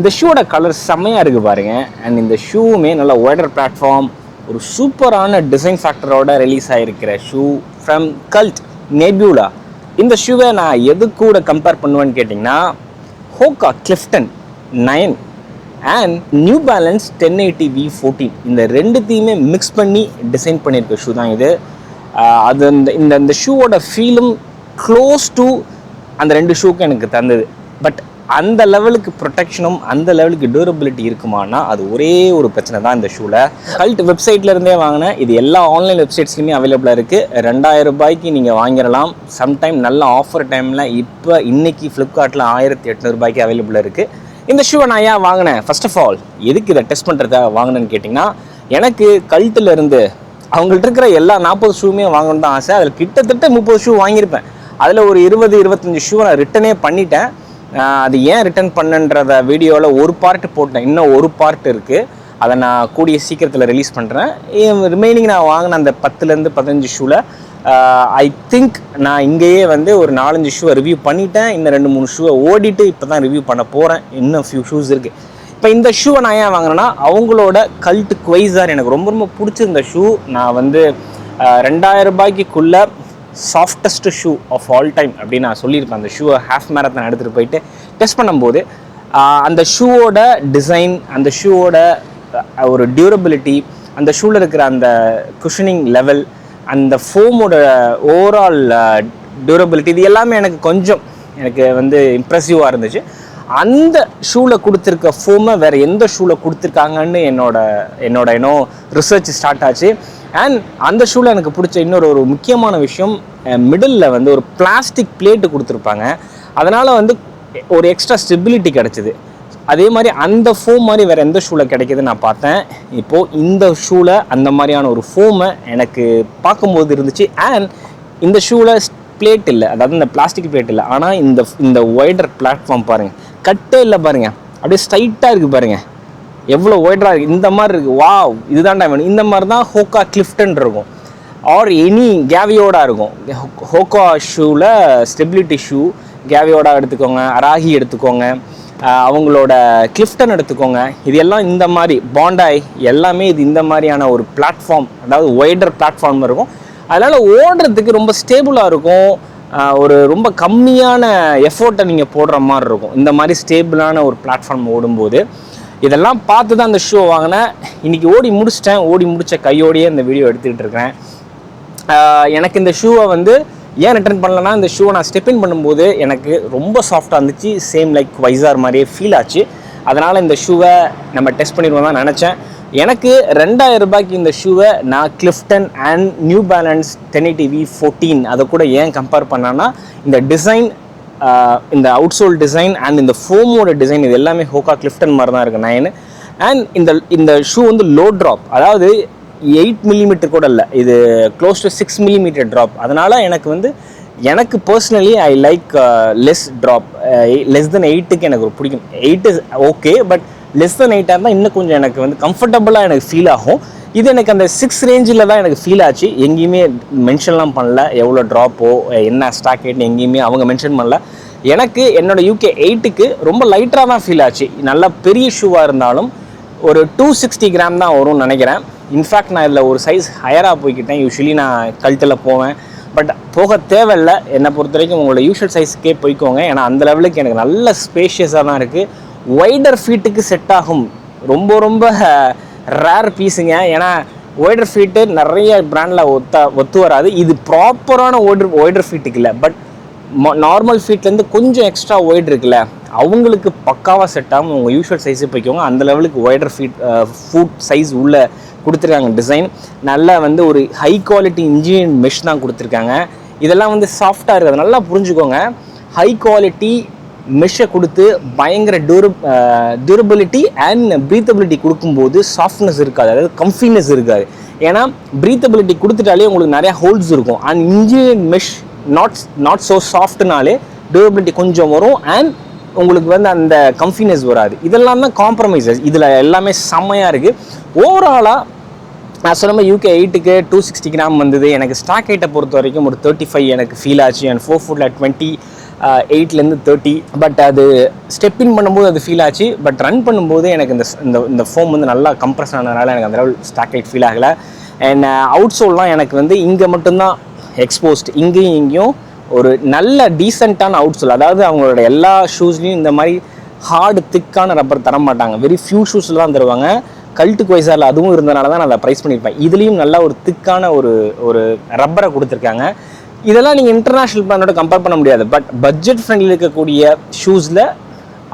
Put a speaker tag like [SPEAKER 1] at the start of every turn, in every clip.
[SPEAKER 1] இந்த ஷூவோட கலர் செம்மையாக இருக்குது பாருங்க. அண்ட் இந்த ஷூவுமே நல்ல ஒய்டர் பிளாட்ஃபார்ம், ஒரு சூப்பரான டிசைன் ஃபேக்டரோட ரிலீஸ் ஆகிருக்கிற ஷூ ஃப்ரம் கல்ட் நெபியூலா. இந்த ஷூவை நான் எது கூட கம்பேர் பண்ணுவேன்னு கேட்டிங்கன்னா Hoka Clifton 9 and New Balance 1080 V14 இந்த ரெண்டுத்தையுமே மிக்ஸ் பண்ணி டிசைன் பண்ணியிருக்க ஷூ தான் இது. அது இந்த ஷூவோட ஃபீலும் க்ளோஸ் டு அந்த ரெண்டு ஷூக்கும் எனக்கு தந்தது. பட் அந்த லெவலுக்கு ப்ரொடெக்ஷனும் அந்த லெவலுக்கு டியூரபிலிட்டி இருக்குமானா அது ஒரே ஒரு பிரச்சனை தான் இந்த ஷூவில். கல்ட் வெப்சைட்லேருந்தே வாங்கினேன். இது எல்லா ஆன்லைன் வெப்சைட்ஸ்லையுமே அவைலபிளாக இருக்குது. 2000 ரூபாய்க்கு நீங்கள் வாங்கிடலாம். சம்டைம் நல்ல ஆஃபர் டைமில் இப்போ இன்றைக்கி ஃப்ளிப்கார்ட்டில் 1800 ரூபாய்க்கு அவைலபிளாக இருக்குது. இந்த ஷூவை நான் ஏன் வாங்கினேன்? ஃபர்ஸ்ட் ஆஃப் ஆல் எதுக்கு இதை டெஸ்ட் பண்ணுறதுக்காக வாங்கினேன்னு கேட்டிங்கன்னா, எனக்கு கல்ட்டிலேருந்து அவங்கள்ட்ட இருக்கிற எல்லா 40 ஷூவுமே வாங்கணுன்னு தான் ஆசை. அதில் கிட்டத்தட்ட 30 ஷூ வாங்கியிருப்பேன். அதில் ஒரு 20-25 ஷூவை நான் ரிட்டனே பண்ணிட்டேன். அது ஏன் ரிட்டர்ன் பண்ணுன்றத வீடியோவில் ஒரு பார்ட் போட்டேன். இன்னும் ஒரு பார்ட் இருக்குது. அதை நான் கூடிய சீக்கிரத்தில் ரிலீஸ் பண்ணுறேன். ரிமைனிங் நான் வாங்கின அந்த 10-15 ஷூவில் ஐ திங்க் நான் இங்கேயே வந்து ஒரு 4-5 ஷூவை ரிவ்யூ பண்ணிட்டேன். இன்னும் 2-3 ஷூவை ஓடிட்டு இப்போ தான் ரிவ்யூ பண்ண போகிறேன். இன்னும் ஃபியூ ஷூஸ் இருக்குது. இப்போ இந்த ஷூவை நான் ஏன் வாங்கினேன்னா, அவங்களோட கல்ட் குவைஸார் எனக்கு ரொம்ப ரொம்ப பிடிச்சிருந்த ஷூ. நான் வந்து 2000 ரூபாய்க்குள்ளே softest shoe of all time அப்படின்னு நான் சொல்லியிருப்பேன். அந்த ஷூவை ஹாஃப் மேரத்தான் எடுத்துகிட்டு போயிட்டு டெஸ்ட் பண்ணும்போது அந்த ஷூவோட டிசைன், அந்த ஷூவோட ஒரு டியூரபிலிட்டி, அந்த ஷூவில் இருக்கிற அந்த குஷனிங் லெவல், அந்த ஃபோமோட ஓவரால் டியூரபிலிட்டி, இது எல்லாமே எனக்கு வந்து இம்ப்ரெசிவாக இருந்துச்சு. அந்த ஷூவில் கொடுத்துருக்க ஃபோமை வேறு எந்த ஷூவில் கொடுத்துருக்காங்கன்னு என்னோட ரிசர்ச் ஸ்டார்ட் ஆச்சு. அண்ட் அந்த ஷூவில் எனக்கு பிடிச்ச இன்னொரு முக்கியமான விஷயம், மிடில் வந்து ஒரு பிளாஸ்டிக் பிளேட்டு கொடுத்துருப்பாங்க. அதனால் வந்து ஒரு எக்ஸ்ட்ரா ஸ்டெபிலிட்டி கிடச்சிது. அதே மாதிரி அந்த ஃபோம் மாதிரி வேறு எந்த ஷூவில் கிடைக்கிதுன்னு நான் பார்த்தேன். இப்போது இந்த ஷூவில் அந்த மாதிரியான ஒரு ஃபோமை எனக்கு பார்க்கும்போது இருந்துச்சு. அண்ட் இந்த ஷூவில் பிளேட் இல்லை, அதாவது இந்த பிளாஸ்டிக் பிளேட் இல்லை. ஆனால் இந்த ஒய்டர் பிளாட்ஃபார்ம் பாருங்கள், கட்டே இல்லை பாருங்கள், அப்படியே ஸ்ட்ரைட்டாக இருக்குது பாருங்கள், எவ்வளோ ஒய்டராக இருக்குது. இந்த மாதிரி இருக்குது. வாவ், இதுதான்டா வேணும். இந்த மாதிரி தான் ஹோக்கா கிளிஃப்டன் இருக்கும், ஆர் எனி கேவியோடா இருக்கும். ஹோக்கா ஷூவில் ஸ்டெபிலிட்டி ஷூ கேவியோடா எடுத்துக்கோங்க, அராகி எடுத்துக்கோங்க, அவங்களோட கிளிஃப்டன் எடுத்துக்கோங்க. இது எல்லாம் இந்த மாதிரி பாண்டாய் எல்லாமே இது இந்த மாதிரியான ஒரு பிளாட்ஃபார்ம், அதாவது ஒய்டர் பிளாட்ஃபார்ம் இருக்கும். அதனால் ஓடுறதுக்கு ரொம்ப ஸ்டேபிளாக இருக்கும். ஒரு ரொம்ப கம்மியான எஃபோர்ட்டை நீங்கள் போடுற மாதிரி இருக்கும் இந்த மாதிரி ஸ்டேபிளான ஒரு பிளாட்ஃபார்ம் ஓடும்போது. இதெல்லாம் பார்த்து தான் அந்த ஷூ வாங்கினேன். இன்றைக்கி ஓடி முடித்த கையோடையே இந்த வீடியோ எடுத்துக்கிட்டு இருக்கிறேன். எனக்கு இந்த ஷூவை வந்து ஏன் ரிட்டர்ன் பண்ணலன்னா, இந்த ஷூவை நான் ஸ்டெப்பின் பண்ணும்போது எனக்கு ரொம்ப சாஃப்டாக இருந்துச்சு. சேம் லைக் வைசார் மாதிரியே ஃபீல் ஆச்சு. அதனால் இந்த ஷூவை நம்ம டெஸ்ட் பண்ணிடுவோம் தான் நினச்சேன். எனக்கு 2000 ரூபாய்க்கு இந்த ஷூவை நான் Clifton and New Balance 1080 V14 அதை கூட ஏன் கம்பேர் பண்ணேன்னா, இந்த டிசைன், இந்த அவுட்சோல் டிசைன் அண்ட் இந்த ஃபோமோட டிசைன் இது எல்லாமே ஹோக்கா கிளிஃப்டன் மாதிரி தான் இருக்குது 9. அண்ட் இந்த ஷூ வந்து லோ ட்ராப், அதாவது 8 மில்லிமீட்டர் கூட இல்லை, இது க்ளோஸ் டு 6 மில்லிமீட்டர் ட்ராப். அதனால் எனக்கு personally I like less drop. Less than 8க்கு எனக்கு பிடிக்கும். 8 is okay, but less than 8 இருந்தால் இன்னும் கொஞ்சம் எனக்கு வந்து கம்ஃபர்டபுளாக எனக்கு ஃபீல் ஆகும். இது எனக்கு அந்த 6 ரேஞ்சில் தான் எனக்கு ஃபீல் ஆச்சு. எங்கேயுமே மென்ஷன்லாம் பண்ணல எவ்வளோ ட்ராப்போ என்ன ஸ்டாக் ரேட்னு எங்கேயுமே அவங்க மென்ஷன் பண்ணல. எனக்கு என்னோட UK 8க்கு ரொம்ப லைட்டாக தான் ஃபீல் ஆச்சு. நல்லா பெரிய ஷூவாக இருந்தாலும் ஒரு 260 கிராம் தான் வரும்னு நினைக்கிறேன். இன்ஃபேக்ட் நான் இதில் ஒரு சைஸ் ஹையராக போய்கிட்டேன். யூஸ்வலி நான் கல்ட்டில் போவேன், பட் போக தேவையில்லை. என்னை பொறுத்த வரைக்கும் உங்களோட யூஷுவல் சைஸ்க்கே போய்க்கோங்க. ஏன்னா அந்த லெவலுக்கு எனக்கு நல்ல ஸ்பேஷியஸாக தான் இருக்குது. ஒய்டர் ஃபீட்டுக்கு செட் ஆகும். ரொம்ப ரேர் பீஸுங்க. ஏன்னா ஒய்டர் ஃபீட்டு நிறைய பிராண்டில் ஒத்து வராது. இது ப்ராப்பரான ஒய்டர் ஃபீட்டுக்கு இல்லை, பட் நார்மல் ஃபீட்லேருந்து கொஞ்சம் எக்ஸ்ட்ரா ஒய்டு இருக்குல்ல, அவங்களுக்கு பக்காவாக செட் ஆகும். உங்கள் யூஷுவல் சைஸே போய்க்கோங்க. அந்த லெவலுக்கு ஒய்டர் ஃபுட் சைஸ் உள்ளே கொடுத்துருக்காங்க. டிசைன் நல்லா வந்து ஒரு ஹை குவாலிட்டி இன்ஜினியரிங் மெஷ் தான் கொடுத்துருக்காங்க. இதெல்லாம் வந்து சாஃப்டாக இருக்குது, நல்லா புரிஞ்சுக்கோங்க. ஹை குவாலிட்டி மெஷ்ஷை கொடுத்து பயங்கர டியூரபிலிட்டி அண்ட் ப்ரீத்தபிலிட்டி கொடுக்கும்போது சாஃப்ட்னஸ் இருக்காது, அதாவது கம்ஃபினஸ் இருக்காது. ஏன்னா ப்ரீத்தபிலிட்டி கொடுத்துட்டாலே உங்களுக்கு நிறையா ஹோல்ஸ் இருக்கும். And engineering mesh not so சாஃப்ட்னாலே டியூரபிலிட்டி கொஞ்சம் வரும் அண்ட் உங்களுக்கு வந்து அந்த கம்ஃபினஸ் வராது. இதெல்லாம் தான் காம்ப்ரமைசஸ். இதில் எல்லாமே செம்மையாக இருக்குது. ஓவராலாக நான் சொன்ன மாதிரி UK 8க்கு 260 கிராம் வந்தது. எனக்கு ஸ்டாக் 8 பொறுத்த வரைக்கும் ஒரு 35 எனக்கு ஃபீல் ஆச்சு. அண்ட் 4 ஃபுட்டில் 20 8லேருந்து 30. பட் அது ஸ்டெப் இன் பண்ணும்போது அது ஃபீல் ஆச்சு. பட் ரன் பண்ணும்போது எனக்கு இந்த ஃபோம் வந்து நல்லா கம்ப்ரஸ் ஆனதுனால எனக்கு அந்த லெவல் ஸ்டாக் லைட் ஃபீல் ஆகலை. அண்ட் அவுட் சோல்லாம் எனக்கு வந்து இங்கே மட்டும்தான் எக்ஸ்போஸ்ட். இங்கேயும் ஒரு நல்ல டீசெண்டான அவுட் சோல், அதாவது அவங்களோட எல்லா ஷூஸ்லேயும் இந்த மாதிரி ஹார்டு திக்கான ரப்பர் தர மாட்டாங்க. வெரி ஃபியூ ஷூஸில் தான் தருவாங்க. கல்ட்டு குவைசாரில் அதுவும் இருந்தனால தான் நான் அதை ப்ரைஸ் பண்ணியிருப்பேன். இதுலேயும் நல்லா ஒரு திக்கான ஒரு ரப்பரை கொடுத்துருக்காங்க. இதெல்லாம் நீங்கள் இன்டர்நேஷ்னல் பிராண்டோட கம்பேர் பண்ண முடியாது. பட் பட்ஜெட் ஃப்ரெண்ட்லி இருக்கக்கூடிய ஷூஸில்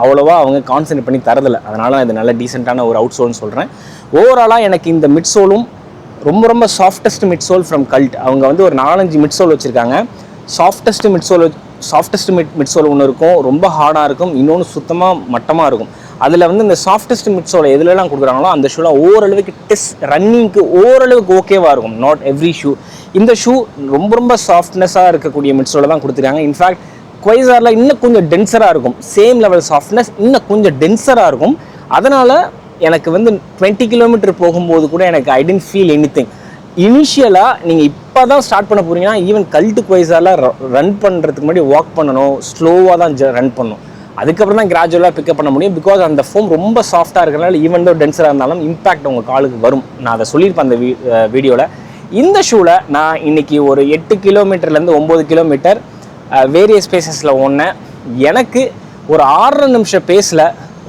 [SPEAKER 1] அவ்வளோவா அவங்க கான்சன்ட்ரேட் பண்ணி தரதில்லை. அதனால இது நல்ல டீசெண்டான ஒரு அவுட் சோல்னு சொல்கிறேன். ஓவராலாக எனக்கு இந்த மிட் சோலும் ரொம்ப softest mid sole from Cult. அவங்க வந்து ஒரு 4-5 மிட் சோல் வச்சுருக்காங்க. சாஃப்டஸ்ட் மிட் சோல் ஒன்று இருக்கும், ரொம்ப ஹார்டாக இருக்கும், இன்னொன்று சுத்தமாக மட்டமாக இருக்கும். அதில் வந்து இந்த சாஃப்டஸ்ட் மிட் சோலை எதுலலாம் கொடுக்குறாங்களோ அந்த ஷூலாம் ஓரளவுக்கு ரன்னிங்க்கு ஓரளவுக்கு ஓகேவாக இருக்கும். Not every shoe. இந்த ஷூ ரொம்ப சாஃப்ட்னஸாக இருக்கக்கூடிய மிட் சோலை தான் கொடுத்துருக்காங்க. இன்ஃபேக்ட் குவைசாரில் இன்னும் கொஞ்சம் டென்சராக இருக்கும். சேம் லெவல் சாஃப்ட்னஸ் இன்னும் கொஞ்சம் டென்சராக இருக்கும். அதனால் எனக்கு வந்து 20 கிலோமீட்டர் போகும்போது கூட எனக்கு ஐ டென்ட் ஃபீல் எனிதிங். இனிஷியலாக நீங்கள் இப்போ தான் ஸ்டார்ட் பண்ண போகிறீங்கன்னா ஈவன் கல்ட்டு குவைசாரில் ரன் பண்ணுறதுக்கு முன்னாடி வாக் பண்ணணும், ஸ்லோவாக தான் ரன் பண்ணணும். அதுக்கப்புறம் தான் கிராஜுவலாக பிக்கப் பண்ண முடியும். பிகாஸ் அந்த ஃபோம் ரொம்ப சாஃப்டாக இருக்கிறனால ஈவன் தோ டென்சராக இருந்தாலும் இம்பாக்ட் உங்கள் காலுக்கு வரும். நான் அதை சொல்லியிருப்பேன் அந்த வீடியோவில். இந்த ஷூவில் நான் இன்றைக்கி ஒரு 8 கிலோமீட்டர்லேருந்து 9 கிலோமீட்டர் வேரியஸ் ஸ்பேசஸில் ஓடினேன். எனக்கு ஒரு 6 நிமிஷம் பேஸில்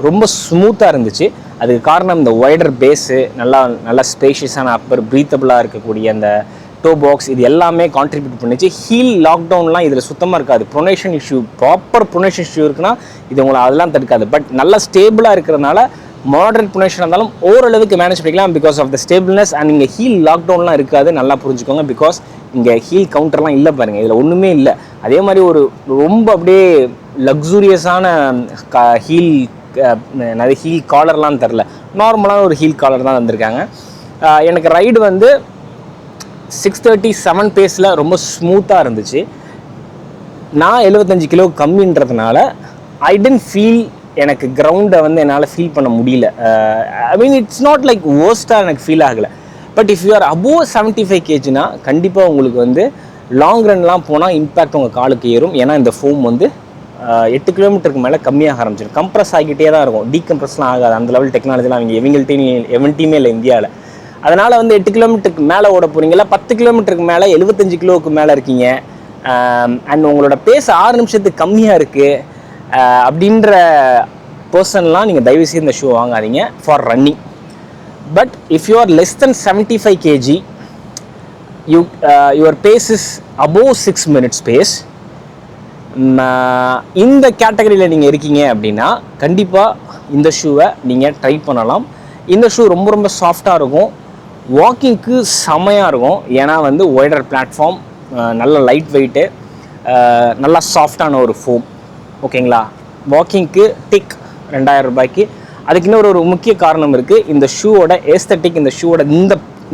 [SPEAKER 1] ரொம்ப ஸ்மூத்தாக இருந்துச்சு. அதுக்கு காரணம் இந்த வைடர் பேஸு, நல்லா ஸ்பேஷியஸான அப்பர், ப்ரீத்தபிளாக இருக்கக்கூடிய அந்த டோ பாக்ஸ், இது எல்லாமே கான்ட்ரிபியூட் பண்ணிச்சு. ஹீல் லாக்டவுன்லாம் இதில் சுத்தமாக இருக்காது. Pronation issue, proper pronation issue இருக்குன்னா இது உங்களை அதெல்லாம் தடுக்காது. பட் நல்லா ஸ்டேபிளாக இருக்கிறதுனால மாடரேட் ப்ரொனேஷன் இருந்தாலும் ஓரளவுக்கு மேனேஜ் பண்ணிக்கலாம் பிகாஸ் ஆஃப் த ஸ்டேபிள்னஸ். அண்ட் இங்கே ஹீல் லாக்டவுன்லாம் இருக்காது, நல்லா புரிஞ்சுக்கோங்க. பிகாஸ் இங்கே ஹீல் கவுண்டர்லாம் இல்லை பாருங்கள், இதில் ஒன்றுமே இல்லை. அதே மாதிரி ஒரு ரொம்ப அப்படியே லக்ஸூரியஸான ஹீல் நிறைய ஹீல் காலர்லாம் தரல, நார்மலான ஒரு ஹீல் காலர் தான் வந்திருக்காங்க. எனக்கு ரைடு வந்து 6:37 பேஸில் ரொம்ப ஸ்மூத்தாக இருந்துச்சு. நான் 75 கிலோ கம்மின்றதுனால ஐ டென்ட் ஃபீல், எனக்கு கிரவுண்டை வந்து என்னால் ஃபீல் பண்ண முடியல. ஐ மீன் இட்ஸ் நாட் லைக் வேர்ஸ்ட்டாக எனக்கு ஃபீல் ஆகலை. But if you R above 75 kgனா கண்டிப்பாக உங்களுக்கு வந்து லாங் ரன்லாம் போனால் இம்பேக்ட் உங்கள் காலுக்கு ஏறும். ஏன்னா இந்த ஃபோம் வந்து 8 கிலோமீட்டருக்கு மேலே கம்மியாக ஆரம்பிச்சிடும். கம்ப்ரஸ் ஆகிட்டே தான் இருக்கும், டீகம்ப்ரஸ்லாம் ஆகாது. அந்த லெவல் டெக்னாலஜிலாம் அவங்க எவன்ட்டையுமே இல்லை இந்தியாவில். அதனால் வந்து 8 கிலோமீட்டருக்கு மேலே ஓட போகிறீங்களா, 10 கிலோமீட்டருக்கு மேலே 75 கிலோவுக்கு மேலே இருக்கீங்க, அண்ட் உங்களோட பேஸ் 6 நிமிஷத்துக்கு கம்மியாக இருக்குது அப்படின்ற பர்சன்லாம் நீங்கள் தயவுசெய்து இந்த ஷூ வாங்காதீங்க for running. But if you are less than 75 kg, your pace is above 6 minutes pace, இந்த கேட்டகரியில் நீங்கள் இருக்கீங்க அப்படின்னா கண்டிப்பாக இந்த ஷூவை நீங்கள் ட்ரை பண்ணலாம். இந்த ஷூ ரொம்ப சாஃப்டாக இருக்கும், வாக்கிங்க்கு செமையாக இருக்கும். ஏன்னா வந்து ஒய்டர் பிளாட்ஃபார்ம், நல்ல லைட் வெயிட்டு, நல்லா சாஃப்டான ஒரு ஃபோம். ஓகேங்களா, வாக்கிங்க்கு டிக் 2000 ரூபாய்க்கு. அதுக்கு இன்னொரு முக்கிய காரணம் இருக்குது. இந்த ஷூவோட ஏஸ்தட்டிக், இந்த ஷூவோட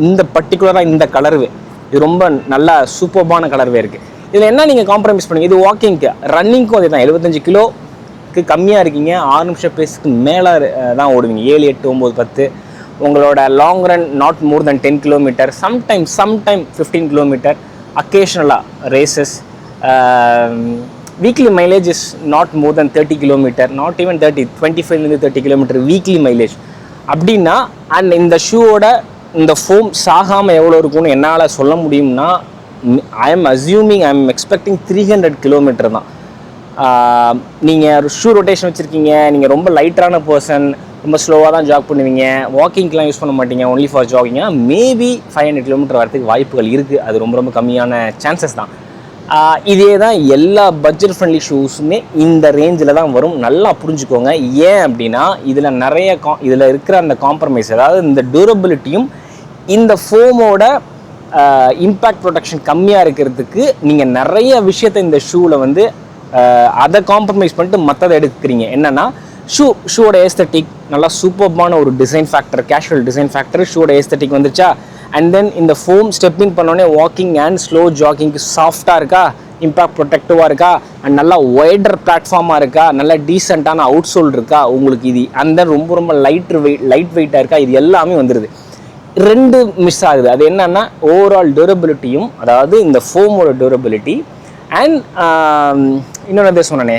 [SPEAKER 1] இந்த பர்டிகுலராக இந்த கலர்வே இது ரொம்ப நல்லா சூப்பர்பான கலர்வே இருக்குது. இதில் என்ன நீங்கள் காம்ப்ரமைஸ் பண்ணுங்க, இது வாக்கிங்க்கு. ரன்னிங்க்கும் அதே தான். 75 கிலோக்கு கம்மியாக இருக்கீங்க, 6 நிமிஷம் பேஸுக்கு மேலே தான் ஓடுவீங்க, 7, 8, 9, 10. உங்களோட long run not more than 10 kilometre, sometime 15 kilometre, அக்கேஷ்னலாக races. Weekly mileage is not more than 30 kilometre, not even 30, 25லேருந்து 30 கிலோமீட்டர் வீக்லி மைலேஜ் அப்படின்னா. அண்ட் இந்த ஷூவோட இந்த ஃபோம் சாகாமல் எவ்வளோ இருக்கும்னு என்னால் சொல்ல முடியும்னா, ஐ எம் எக்ஸ்பெக்டிங் 300 கிலோமீட்டர் தான். நீங்கள் ஷூ ரொட்டேஷன் வச்சுருக்கீங்க, நீங்கள் ரொம்ப லைட்டரான பர்சன், ரொம்ப ஸ்லோவாக தான் ஜாக் பண்ணுவீங்க, வாக்கிங்க்கெலாம் யூஸ் பண்ண மாட்டீங்க, ஒன்லி ஃபார் ஜாகிங்னா மேபி 500 கிலோமீட்டர் வரதுக்கு வாய்ப்புகள் இருக்குது. அது ரொம்ப கம்மியான சான்சஸ் தான். இதே தான் எல்லா பட்ஜெட் ஃப்ரெண்ட்லி ஷூஸுமே இந்த ரேஞ்சில் தான் வரும். நல்லா புரிஞ்சுக்கோங்க. ஏன் அப்படின்னா இதில் நிறைய இதில் இருக்கிற அந்த காம்ப்ரமைஸ், அதாவது இந்த டியூரபிலிட்டியும் இந்த ஃபோமோட இம்பேக்ட் ப்ரொடெக்ஷன் கம்மியாக இருக்கிறதுக்கு நீங்கள் நிறைய விஷயத்தை இந்த ஷூவில் வந்து அதை காம்ப்ரமைஸ் பண்ணிட்டு மற்றதை எடுக்கிறீங்க. என்னென்னா ஷூவோட ஏஸ்தட்டிக் நல்லா சூப்பர்பான ஒரு design factor, casual design factor ஷூவோட ஏஸ்தட்டிக் வந்துச்சா. அண்ட் தென் இந்த ஃபோம் ஸ்டெப்பிங் பண்ணோடனே வாக்கிங் அண்ட் ஸ்லோ ஜாகிங்க்கு சாஃப்டாக இருக்கா, இம்பாக்ட் ப்ரொடெக்டிவாக இருக்கா, அண்ட் நல்லா ஒய்டர் பிளாட்ஃபார்மாக இருக்கா, நல்லா டீசெண்டான அவுட் சோல் இருக்கா உங்களுக்கு இது, அண்ட் தென் ரொம்ப லைட் வெயிட்டாக இருக்கா, இது எல்லாமே வந்துடுது. 2 மிஸ் ஆகுது. அது என்னன்னா ஓவரால் டியூரபிலிட்டியும், அதாவது இந்த ஃபோமோட டியூரபிலிட்டி அண்ட் இன்னொன்று எதை சொன்னனே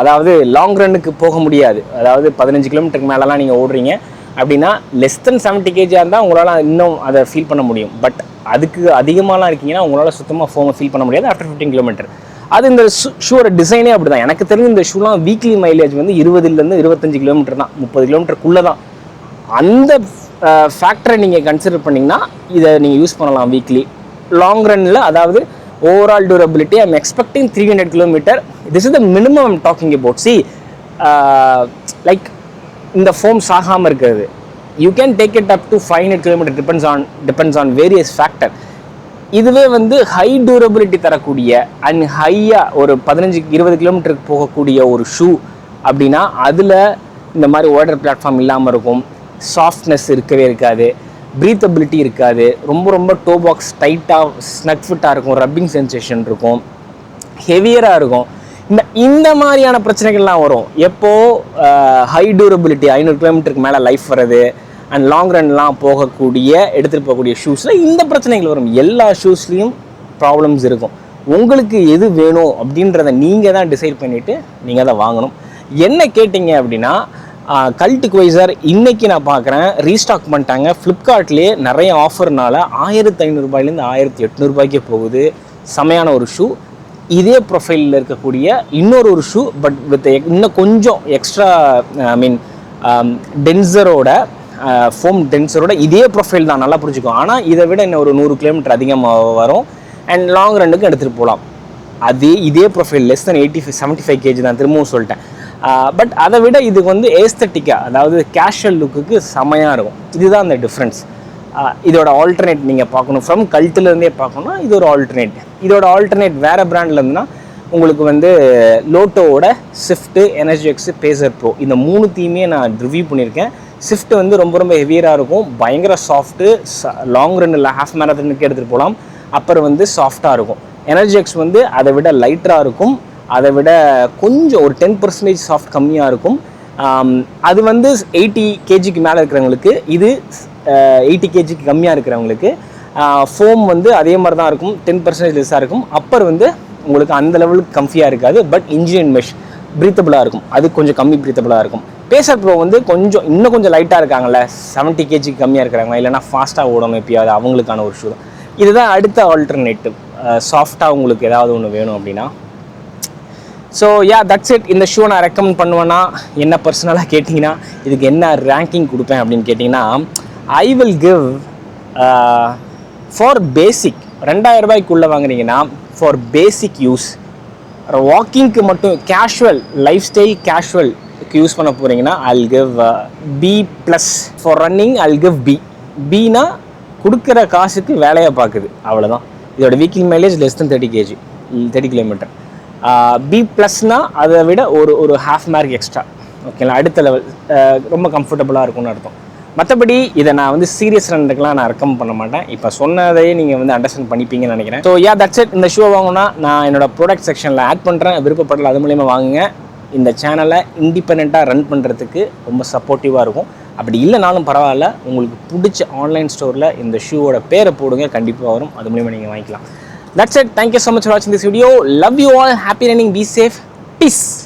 [SPEAKER 1] அதாவது லாங் ரன்னுக்கு போக முடியாது. அதாவது 15 கிலோமீட்டருக்கு மேலெலாம் நீங்கள் ஓடுறீங்க அப்படின்னா லெஸ் தென் 70 கேஜியாக இருந்தால் உங்களால் இன்னும் அதை ஃபீல் பண்ண முடியும். பட் அதுக்கு அதிகமாகலாம் இருக்கீங்கன்னா உங்களால் சுத்தமாக ஃபோமை ஃபீல் பண்ண முடியாது ஆஃப்டர் 15 கிலோமீட்டர். அது இந்த ஷூவோட டிசைனே அப்படி தான். எனக்கு தெரிஞ்சு இந்த ஷூலாம் வீக்லி மைலேஜ் வந்து 20லேருந்து 25 கிலோமீட்டர் தான், 30 கிலோமீட்டருக்குள்ளே தான். அந்த ஃபேக்டரை நீங்கள் கன்சிடர் பண்ணிங்கன்னா இதை நீங்கள் யூஸ் பண்ணலாம் வீக்லி. லாங் ரன்னில் அதாவது overall durability I am expecting 300 kilometre. This is the minimum I'm talking about. See like இந்த ஃபோம்ஸ் ஆகாமல் இருக்கிறது, you can take it up to 500 kilometre, depends on various factor. இதுவே வந்து ஹை டியூரபிலிட்டி தரக்கூடிய and ஹையாக ஒரு 15-20 கிலோமீட்டருக்கு போகக்கூடிய ஒரு ஷூ அப்படின்னா அதில் இந்த மாதிரி வாட்டர் பிளாட்ஃபார்ம் இல்லாமல் இருக்கும், சாஃப்ட்னஸ் இருக்கவே இருக்காது, ப்ரீத்தபிலிட்டி இருக்காது, ரொம்ப ரொம்ப டோ பாக்ஸ் டைட்டாக ஸ்னக் ஃபிட்டாக இருக்கும், ரப்பிங் சென்சேஷன் இருக்கும், ஹெவியராக இருக்கும். இந்த மாதிரியான பிரச்சனைகள்லாம் வரும் எப்போது ஹை டியூரபிலிட்டி 500 கிலோமீட்டருக்கு மேலே லைஃப் வர்றது அண்ட் லாங் ரன்லாம் போகக்கூடிய எடுத்துகிட்டு போகக்கூடிய ஷூஸில் இந்த பிரச்சனைகள் வரும். எல்லா ஷூஸ்லேயும் ப்ராப்ளம்ஸ் இருக்கும். உங்களுக்கு எது வேணும் அப்படின்றத நீங்கள் தான் டிசைட் பண்ணிவிட்டு நீங்கள் அதை வாங்கணும். என்ன கேட்டிங்க அப்படின்னா கல்ட் குவைசர் இன்றைக்கி நான் பார்க்குறேன் ரீஸ்டாக் பண்ணிட்டாங்க. ஃப்ளிப்கார்ட்லேயே நிறைய ஆஃபர்னால 1500 ரூபாயிலேருந்து 1800 ரூபாய்க்கே போகுது. செமையான ஒரு ஷூ. இதே ப்ரொஃபைலில் இருக்கக்கூடிய இன்னொரு ஷூ பட் வித் இன்னும் கொஞ்சம் எக்ஸ்ட்ரா ஐ மீன் டென்சரோட ஃபோம் டென்சரோட இதே ப்ரொஃபைல் தான், நல்லா புரிஞ்சுக்கும். ஆனால் இதை விட இன்னும் ஒரு 100 கிலோமீட்டர் அதிகமாக வரும் அண்ட் லாங் ரன்னுக்கு எடுத்துகிட்டு போகலாம். இதே ப்ரொஃபைல் லெஸ் தென் 75 கேஜி தான், திரும்பவும் சொல்லிட்டேன். பட் அதை விட இதுக்கு வந்து ஏஸ்தட்டிக்காக அதாவது கேஷுவல் லுக்குக்கு செமையாக இருக்கும். இதுதான் அந்த டிஃப்ரென்ஸ். இதோட ஆல்டர்னேட் நீங்கள் பார்க்கணும், ஃப்ரம் கல்ட்டுலேருந்தே பார்க்கணும்னா இது ஒரு ஆல்டர்னேட். இதோட ஆல்டர்னேட் வேறு பிராண்ட்லேருந்துன்னா உங்களுக்கு வந்து லோட்டோவோட Swift, Energy X, Pacer Pro இந்த 3த்தையுமே நான் ரிவ்யூ பண்ணியிருக்கேன். ஸ்விஃப்ட் வந்து ரொம்ப ரொம்ப ஹெவியராக இருக்கும், பயங்கர சாஃப்ட்டு, லாங் ரன்னில் ஹாஃப் மேரத்தானுக்கு எடுத்துகிட்டு போகலாம். அப்புறம் வந்து சாஃப்டாக இருக்கும். எனர்ஜி எக்ஸ் வந்து அதை விட லைட்டராக இருக்கும், அதை விட கொஞ்சம் ஒரு 10% சாஃப்ட் கம்மியாக இருக்கும். அது வந்து 80 கேஜிக்கு மேலே இருக்கிறவங்களுக்கு, இது 80 கேஜிக்கு கம்மியாக இருக்கிறவங்களுக்கு. ஃபோம் வந்து அதே மாதிரி தான் இருக்கும், 10% லெஸ்ஸாக இருக்கும். அப்பர் வந்து உங்களுக்கு அந்த லெவலுக்கு கம்ஃபியாக இருக்காது, பட் இன்ஜின் மெஷ் ப்ரீத்தபிளாக இருக்கும், அது கொஞ்சம் கம்மி ப்ரீத்தபிளாக இருக்கும். பேசர் ப்ரோ வந்து இன்னும் கொஞ்சம் லைட்டாக இருக்காங்கல்ல, 70 கேஜிக்கு கம்மியாக இருக்கிறாங்க, இல்லைனா ஃபாஸ்ட்டாக ஓடணும் எப்பயாவது, அவங்களுக்கான ஒரு ஷூ தான். இதுதான் அடுத்த ஆல்டர்னேட்டிவ், சாஃப்டாக உங்களுக்கு ஏதாவது ஒன்று வேணும் அப்படின்னா. So that's it. இந்த ஷூ நான் ரெக்கமெண்ட் பண்ணுவேன்னா என்ன பர்சனலாக கேட்டிங்கன்னா இதுக்கு என்ன ரேங்கிங் கொடுப்பேன் அப்படின்னு கேட்டிங்கன்னா I will give for basic 2000 ரூபாய்க்குள்ளே வாங்குறீங்கன்னா ஃபார் பேசிக் யூஸ் வாக்கிங்க்கு மட்டும் கேஷுவல் லைஃப் ஸ்டைல் கேஷுவலுக்கு யூஸ் பண்ண போகிறீங்கன்னா I'll give B+. ஃபார் ரன்னிங் I'll give B. Bனா கொடுக்குற காசுக்கு வேலையை பார்க்குது, அவ்வளோதான். இதோட weekly mileage less than 30 kilometre. B+னா அதை விட ஒரு ஹாஃப் மார்க் எக்ஸ்ட்ரா, ஓகேங்களா, அடுத்த லெவல், ரொம்ப கம்ஃபர்டபுளாக இருக்கும்னு அர்த்தம். மற்றபடி இதை நான் வந்து சீரியஸ் ரன்னுக்குலாம் நான் ரெக்கமெண்ட் பண்ண மாட்டேன். இப்போ சொன்னதையே நீங்கள் வந்து அண்டர்ஸ்டாண்ட் பண்ணிப்பீங்கன்னு நினைக்கிறேன். So that's it. இந்த ஷூ வாங்கினா நான் என்னோட ப்ராடக்ட் செக்ஷனில் ஆட் பண்ணுறேன், விருப்பப்படல அது மூலிமா வாங்குங்க. இந்த சேனலை இண்டிபெண்ட்டாக ரன் பண்ணுறதுக்கு ரொம்ப சப்போர்ட்டிவாக இருக்கும். அப்படி இல்லைனாலும் பரவாயில்ல, உங்களுக்கு பிடிச்ச ஆன்லைன் ஸ்டோரில் இந்த ஷூவோட பேரை போடுங்க, கண்டிப்பாக வரும், அது மூலிமா நீங்கள் வாங்கிக்கலாம். That's it. Thank you so much for watching this video. Love you all. Happy running. Be safe. Peace.